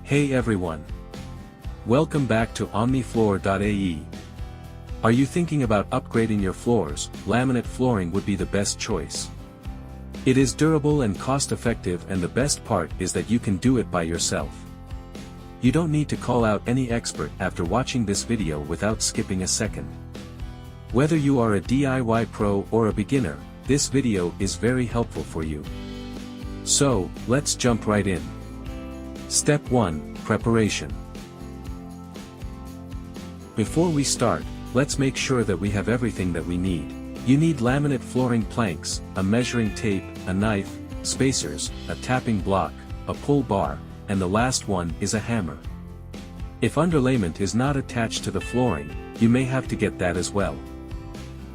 Hey everyone! Welcome back to omnifloor.ae. Are you thinking about upgrading your floors? Laminate flooring would be the best choice. It is durable and cost-effective, and the best part is that you can do it by yourself. You don't need to call out any expert after watching this video without skipping a second. Whether you are a DIY pro or a beginner, this video is very helpful for you. So, let's jump right in. Step 1, Preparation. Before we start, let's make sure that we have everything that we need. You need laminate flooring planks, a measuring tape, a knife, spacers, a tapping block, a pull bar, and the last one is a hammer. If underlayment is not attached to the flooring, you may have to get that as well.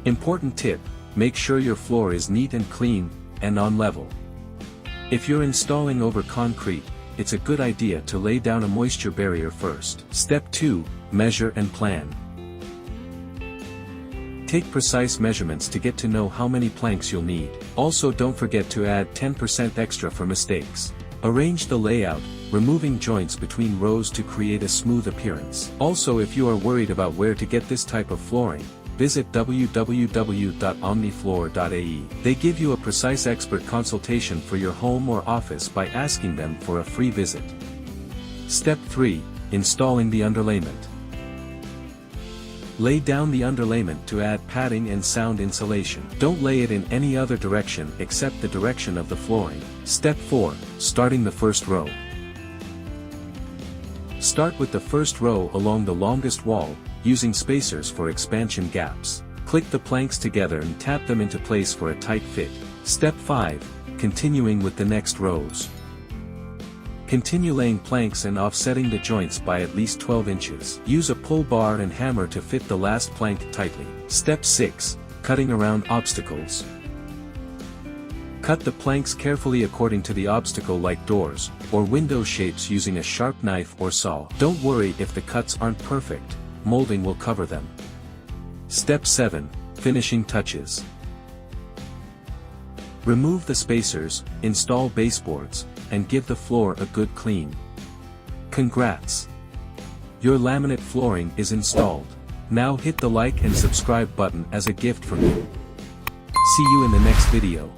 Important tip, make sure your floor is neat and clean, and on level. If you're installing over concrete, it's a good idea to lay down a moisture barrier first. Step 2, Measure and plan. Take precise measurements to get to know how many planks you'll need. Also, don't forget to add 10% extra for mistakes. Arrange the layout, removing joints between rows to create a smooth appearance. Also, if you are worried about where to get this type of flooring, visit www.omnifloor.ae. They give you a precise expert consultation for your home or office by asking them for a free visit. Step 3, Installing the underlayment. Lay down the underlayment to add padding and sound insulation. Don't lay it in any other direction except the direction of the flooring. Step 4, Starting the first row. Start with the first row along the longest wall, using spacers for expansion gaps. Click the planks together and tap them into place for a tight fit. Step 5, Continuing with the next rows. Continue laying planks and offsetting the joints by at least 12 inches. Use a pull bar and hammer to fit the last plank tightly. Step 6, Cutting around obstacles. Cut the planks carefully according to the obstacle, like doors or window shapes, using a sharp knife or saw. Don't worry if the cuts aren't perfect, molding will cover them. Step 7, Finishing touches. Remove the spacers, install baseboards, and give the floor a good clean. Congrats! Your laminate flooring is installed. Now hit the like and subscribe button as a gift from me. See you in the next video.